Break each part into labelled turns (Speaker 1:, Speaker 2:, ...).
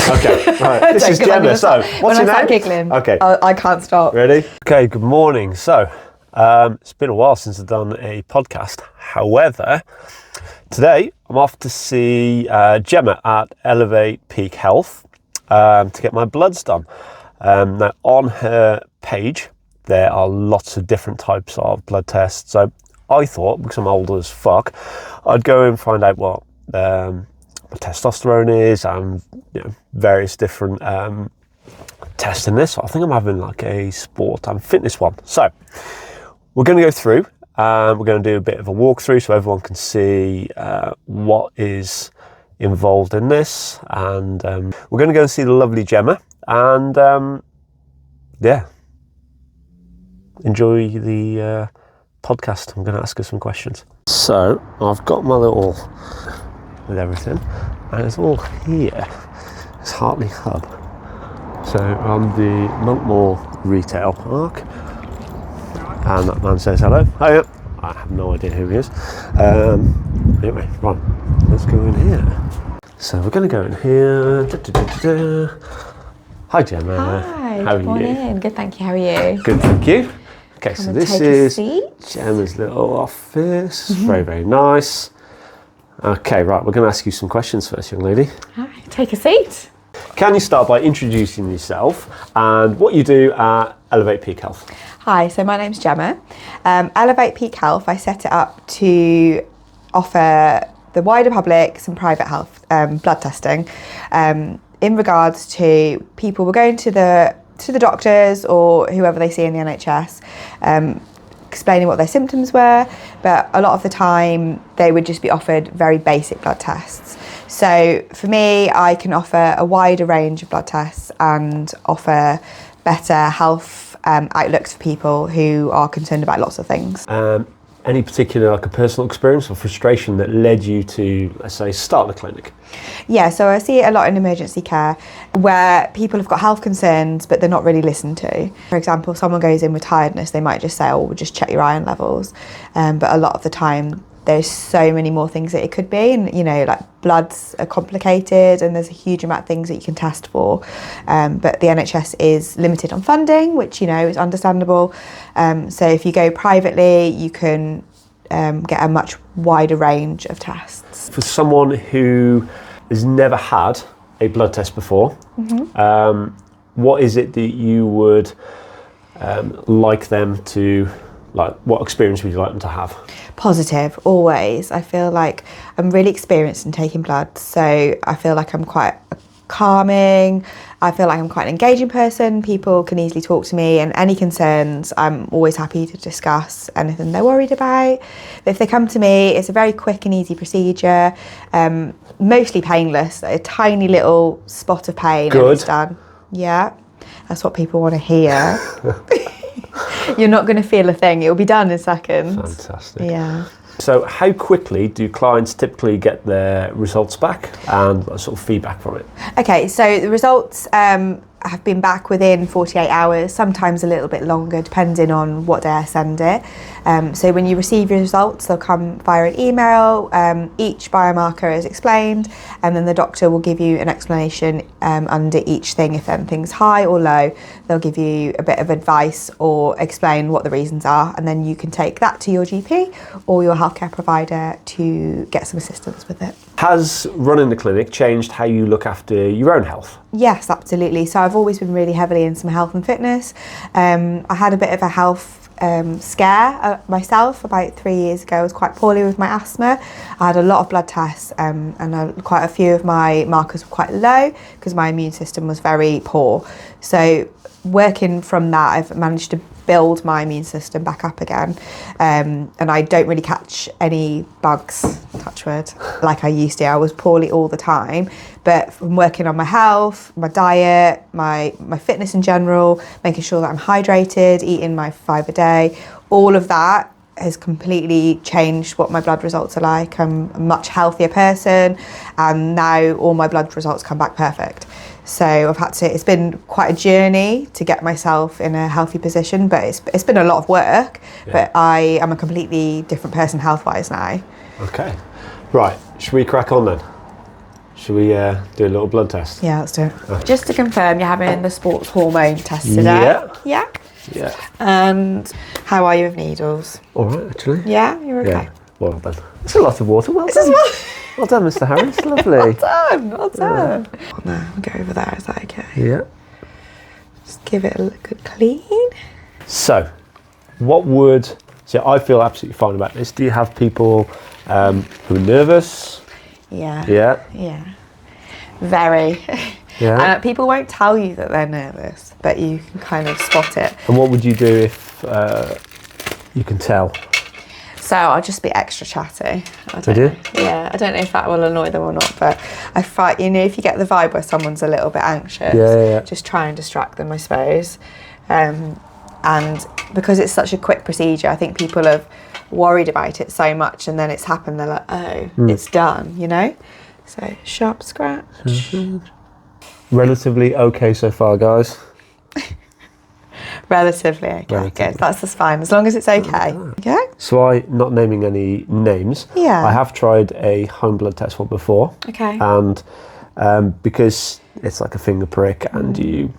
Speaker 1: Okay, right. This is Jemma. So, what's your name?
Speaker 2: When I start giggling,
Speaker 1: okay.
Speaker 2: I can't stop.
Speaker 1: Ready? Okay, good morning. So, it's been a while since I've done a podcast. However, today I'm off to see Jemma at Elevate Peak Health to get my bloods done. Now, on her page, there are lots of different types of blood tests. So, I thought, because I'm old as fuck, I'd go and find out what my testosterone is and various different tests in this. So I think I'm having like a sport and fitness one. So we're going to go through and we're going to do a bit of a walkthrough so everyone can see what is involved in this. And we're going to go and see the lovely Jemma and enjoy the podcast. I'm going to ask her some questions. So I've got my little with everything and it's all here. It's Hartley Hub. So on the Monkmore Retail Park, and that man says hello. Hiya. I have no idea who he is. Anyway, right, let's go in here. So we're going to go in here. Hi Jemma.
Speaker 2: Hi,
Speaker 1: how are
Speaker 2: good morning.
Speaker 1: you?
Speaker 2: Good, thank you. How are you?
Speaker 1: Good, thank you. Okay, so this is
Speaker 2: seat.
Speaker 1: Gemma's little office. Very, very nice. Okay, right, we're going to ask you some questions first, young lady.
Speaker 2: Hi, take a seat.
Speaker 1: Can you start by introducing yourself and what you do at Elevate Peak Health?
Speaker 2: Hi, so my name's Jemma. Elevate Peak Health, I set it up to offer the wider public some private health blood testing in regards to people who are going to the doctors or whoever they see in the NHS, explaining what their symptoms were, but a lot of the time they would just be offered very basic blood tests. So for me, I can offer a wider range of blood tests and offer better health outlooks for people who are concerned about lots of things.
Speaker 1: Any particular like a personal experience or frustration that led you to, let's say, start the clinic?
Speaker 2: Yeah, so I see it a lot in emergency care where people have got health concerns but they're not really listened to. For example, if someone goes in with tiredness, they might just say, oh, we'll just check your iron levels. But a lot of the time there's so many more things that it could be, and like bloods are complicated and there's a huge amount of things that you can test for, but the NHS is limited on funding, which is understandable. So if you go privately, you can get a much wider range of tests.
Speaker 1: For someone who has never had a blood test before, what is it that you would like them to, what experience would you like them to have?
Speaker 2: Positive, always. I feel like I'm really experienced in taking blood, so I feel like I'm quite calming. I feel like I'm quite an engaging person. People can easily talk to me, and any concerns, I'm always happy to discuss anything they're worried about. But if they come to me, it's a very quick and easy procedure, mostly painless, a tiny little spot of pain and it's done. Yeah, that's what people want to hear. You're not going to feel a thing. It'll be done in seconds.
Speaker 1: Fantastic.
Speaker 2: Yeah.
Speaker 1: So how quickly do clients typically get their results back and sort of feedback from it? Okay,
Speaker 2: so the results have been back within 48 hours, sometimes a little bit longer, depending on what day I send it. So when you receive your results, they'll come via an email. Each biomarker is explained, and then the doctor will give you an explanation under each thing. If anything's high or low, they'll give you a bit of advice or explain what the reasons are, and then you can take that to your GP or your healthcare provider to get some assistance with it.
Speaker 1: Has running the clinic changed how you look after your own health?
Speaker 2: Yes, absolutely. So I've always been really heavily into my health and fitness. I had a bit of a health scare myself about 3 years ago. I was quite poorly with my asthma. I had a lot of blood tests and quite a few of my markers were quite low because my immune system was very poor. So working from that, I've managed to build my immune system back up again, and I don't really catch any bugs, touch wood, like I used to. I was poorly all the time, but from working on my health, my diet, my fitness in general, making sure that I'm hydrated, eating my 5 a day, all of that has completely changed what my blood results are like. I'm a much healthier person, and now all my blood results come back perfect. So it's been quite a journey to get myself in a healthy position, but it's been a lot of work, but I am a completely different person health-wise now.
Speaker 1: Okay, right, should we crack on then? Should we do a little blood test?
Speaker 2: Yeah, let's do it. Just to confirm, you're having the sports hormone test today?
Speaker 1: Yeah.
Speaker 2: Yeah?
Speaker 1: Yeah.
Speaker 2: And how are you with needles?
Speaker 1: All right, actually.
Speaker 2: Yeah, you're okay.
Speaker 1: Yeah. Well done. It's a lot of water. Well done. Well done, Mr. Harris. Lovely.
Speaker 2: Well done. No, we'll go over there. Is that okay?
Speaker 1: Yeah.
Speaker 2: Just give it a good clean.
Speaker 1: So, what would... So I feel absolutely fine about this. Do you have people who are nervous?
Speaker 2: Yeah.
Speaker 1: Yeah.
Speaker 2: Yeah. Very.
Speaker 1: Yeah.
Speaker 2: And people won't tell you that they're nervous, but you can kind of spot it.
Speaker 1: And what would you do if you can tell?
Speaker 2: So I'll just be extra chatty.
Speaker 1: Would you?
Speaker 2: Yeah, I don't know if that will annoy them or not, but I find, you know, if you get the vibe where someone's a little bit anxious, just try and distract them, I suppose. And because it's such a quick procedure, I think people have worried about it so much, and then it's happened, they're like, oh, it's done, you know? So, sharp scratch.
Speaker 1: Relatively okay so far, guys.
Speaker 2: Relatively okay, good. That's just fine, as long as it's okay. Okay?
Speaker 1: So not naming any names, I have tried a home blood test one before.
Speaker 2: Okay.
Speaker 1: And because it's like a finger prick and you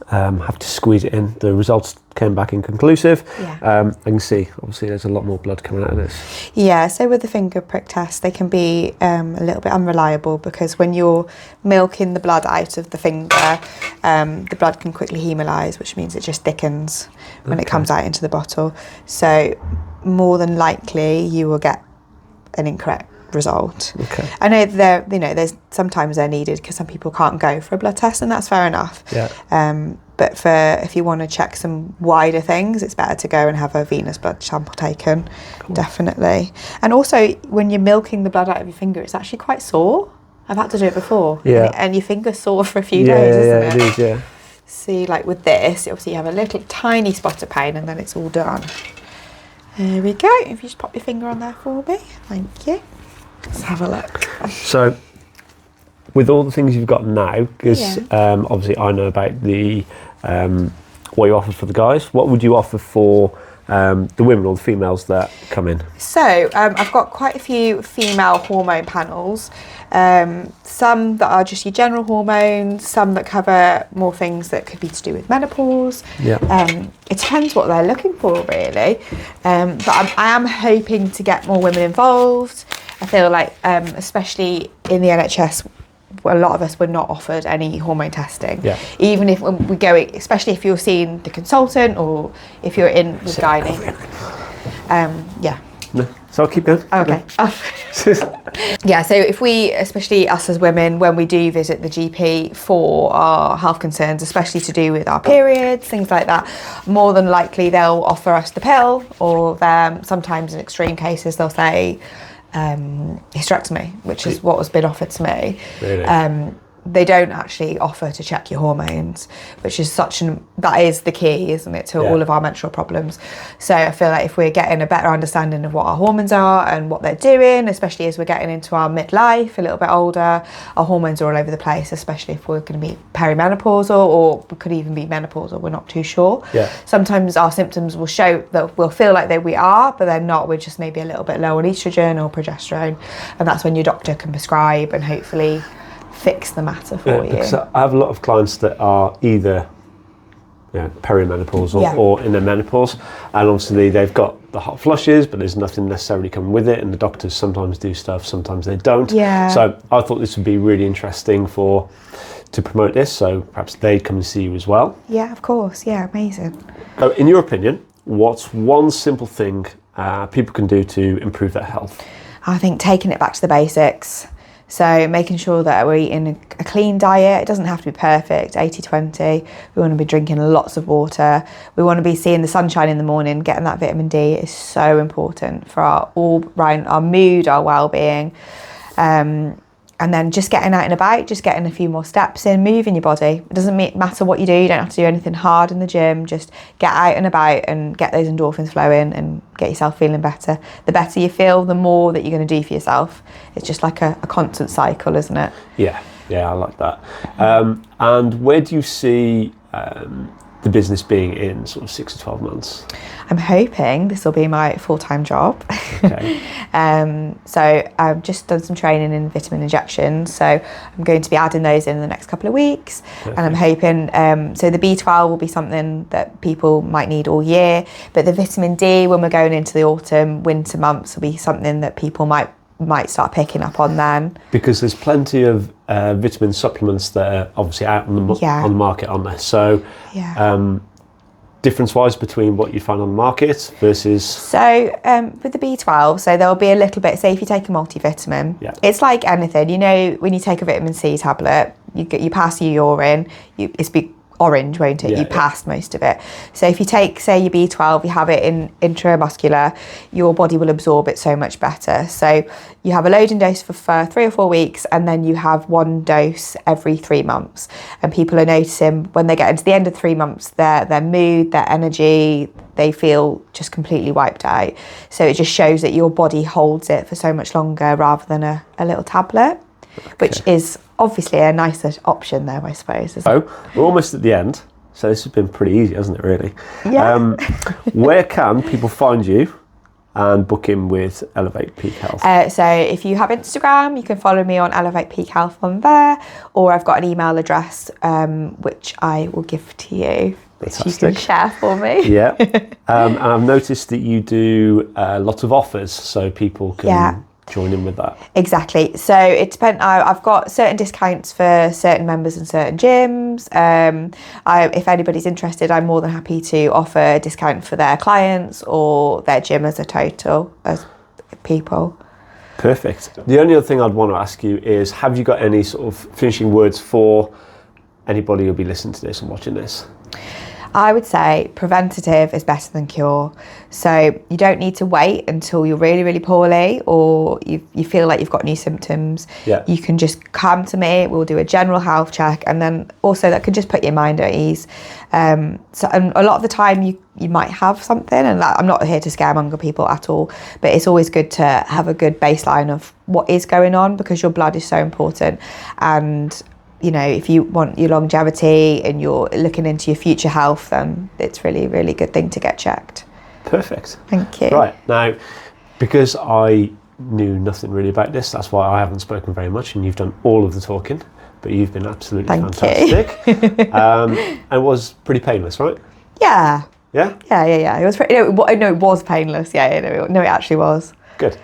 Speaker 1: have to squeeze it in, the results came back inconclusive. I can see, obviously, there's a lot more blood coming out of this.
Speaker 2: Yeah, so with the finger prick test, they can be a little bit unreliable because when you're milking the blood out of the finger, the blood can quickly hemolyse, which means it just thickens when it comes out into the bottle. So more than likely, you will get an incorrect result.
Speaker 1: Okay.
Speaker 2: I know there's sometimes they're needed because some people can't go for a blood test, and that's fair enough.
Speaker 1: Yeah.
Speaker 2: But if you want to check some wider things, it's better to go and have a venous blood sample taken. Cool. Definitely. And also, when you're milking the blood out of your finger, it's actually quite sore. I've had to do it before.
Speaker 1: Yeah.
Speaker 2: And your finger's sore for a few days, isn't it?
Speaker 1: Yeah, it is, yeah.
Speaker 2: See, like with this, obviously you have a little tiny spot of pain and then it's all done. There we go. If you just pop your finger on there for me. Thank you. Let's have a look.
Speaker 1: So, with all the things you've got now, because obviously I know about the what you offer for the guys, what would you offer for the women or the females that come in?
Speaker 2: So, I've got quite a few female hormone panels. Some that are just your general hormones, some that cover more things that could be to do with menopause.
Speaker 1: Yeah.
Speaker 2: It depends what they're looking for, really. But I am hoping to get more women involved. I feel like, especially in the NHS, a lot of us were not offered any hormone testing. Yeah. Even if when we go, especially if you're seeing the consultant or if you're in with gynae. Yeah.
Speaker 1: No. So I'll keep going.
Speaker 2: Okay. Yeah, so if we, especially us as women, when we do visit the GP for our health concerns, especially to do with our periods, things like that, more than likely they'll offer us the pill, or sometimes in extreme cases they'll say hysterectomy, which is what has been offered to me.
Speaker 1: Really?
Speaker 2: They don't actually offer to check your hormones, which is that is the key, isn't it, to all of our menstrual problems. So I feel like if we're getting a better understanding of what our hormones are and what they're doing, especially as we're getting into our midlife, a little bit older, our hormones are all over the place, especially if we're going to be perimenopausal, or we could even be menopausal, we're not too sure.
Speaker 1: Yeah.
Speaker 2: Sometimes our symptoms will show that we'll feel like we are, but they're not. We're just maybe a little bit low on estrogen or progesterone, and that's when your doctor can prescribe and hopefully fix the matter for you.
Speaker 1: Because I have a lot of clients that are either perimenopausal or in their menopause, and obviously they've got the hot flushes, but there's nothing necessarily coming with it, and the doctors sometimes do stuff, sometimes they don't.
Speaker 2: Yeah.
Speaker 1: So I thought this would be really interesting to promote this, so perhaps they'd come and see you as well.
Speaker 2: Yeah, of course. Yeah, amazing.
Speaker 1: So in your opinion, what's one simple thing people can do to improve their health?
Speaker 2: I think taking it back to the basics. So making sure that we're eating a clean diet. It doesn't have to be perfect, 80-20. We want to be drinking lots of water. We want to be seeing the sunshine in the morning. Getting that vitamin D is so important for our mood, our well-being. And then just getting out and about, just getting a few more steps in, moving your body. It doesn't matter what you do. You don't have to do anything hard in the gym. Just get out and about and get those endorphins flowing and get yourself feeling better. The better you feel, the more that you're going to do for yourself. It's just like a constant cycle, isn't it?
Speaker 1: Yeah, I like that. And where do you see the business being in sort of 6 to 12 months?
Speaker 2: I'm hoping this will be my full-time job.
Speaker 1: Okay.
Speaker 2: So I've just done some training in vitamin injections, so I'm going to be adding those in the next couple of weeks.
Speaker 1: Perfect.
Speaker 2: And I'm hoping, so the B12 will be something that people might need all year, but the vitamin D, when we're going into the autumn, winter months, will be something that people might start picking up on then.
Speaker 1: Because there's plenty of vitamin supplements that are obviously out on the,
Speaker 2: Yeah.
Speaker 1: on the market, aren't there? So difference-wise between what you find on the market versus...
Speaker 2: So with the B12, so there'll be a little bit, say if you take a multivitamin,
Speaker 1: Yeah.
Speaker 2: it's like anything, you know, when you take a vitamin C tablet, you pass your urine, it's be orange, won't it?
Speaker 1: Yeah,
Speaker 2: You passed most of it. So if you take, say, your B12, you have it in intramuscular, your body will absorb it so much better. So you have a loading dose for 3 or 4 weeks, and then you have 1 dose every 3 months. And people are noticing when they get into the end of 3 months, their mood, their energy, they feel just completely wiped out. So it just shows that your body holds it for so much longer rather than a little tablet, which is obviously a nicer option though, I suppose.
Speaker 1: So we're almost at the end. So this has been pretty easy, hasn't it, really?
Speaker 2: Yeah.
Speaker 1: Where can people find you and book in with Elevate Peak Health?
Speaker 2: So if you have Instagram, you can follow me on Elevate Peak Health on there, or I've got an email address which I will give to you, which you can share for me.
Speaker 1: Yeah. And I've noticed that you do lots of offers, so people can join in with that.
Speaker 2: Exactly. So it depends. I've got certain discounts for certain members in certain gyms. If anybody's interested, I'm more than happy to offer a discount for their clients or their gym as a total, as people.
Speaker 1: Perfect. The only other thing I'd want to ask you is, have you got any sort of finishing words for anybody who'll be listening to this and watching this?
Speaker 2: I would say preventative is better than cure. So you don't need to wait until you're really, really poorly or you feel like you've got new symptoms.
Speaker 1: Yeah.
Speaker 2: You can just come to me, we'll do a general health check, and then also that can just put your mind at ease. And a lot of the time you might have something, and I'm not here to scaremonger people at all, but it's always good to have a good baseline of what is going on, because your blood is so important. And you know, if you want your longevity and you're looking into your future health, then it's really, really good thing to get checked.
Speaker 1: Perfect.
Speaker 2: Thank you.
Speaker 1: Right, now, because I knew nothing really about this, that's why I haven't spoken very much, and you've done all of the talking, but you've been absolutely fantastic. And it was pretty painless, right?
Speaker 2: Yeah.
Speaker 1: Yeah?
Speaker 2: Yeah. It was pretty, no, it was painless. Yeah, no, it actually was.
Speaker 1: Good.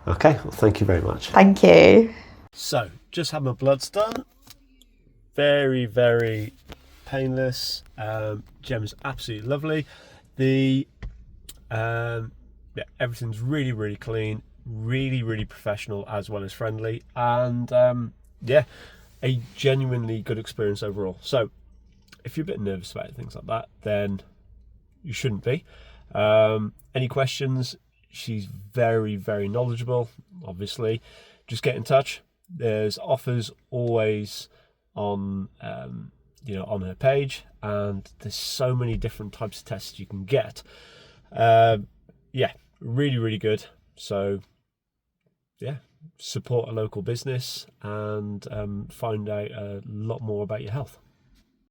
Speaker 1: Okay, well, thank you very much.
Speaker 2: Thank you.
Speaker 1: So, just had my bloods done. Very, very painless. Gemma's absolutely lovely. Everything's really, really clean, really, really professional as well as friendly, and a genuinely good experience overall. So if you're a bit nervous about things like that, then you shouldn't be. Any questions? She's very, very knowledgeable, obviously. Just get in touch. There's offers always on on her page, and there's so many different types of tests you can get. Really, really good. So support a local business and find out a lot more about your health.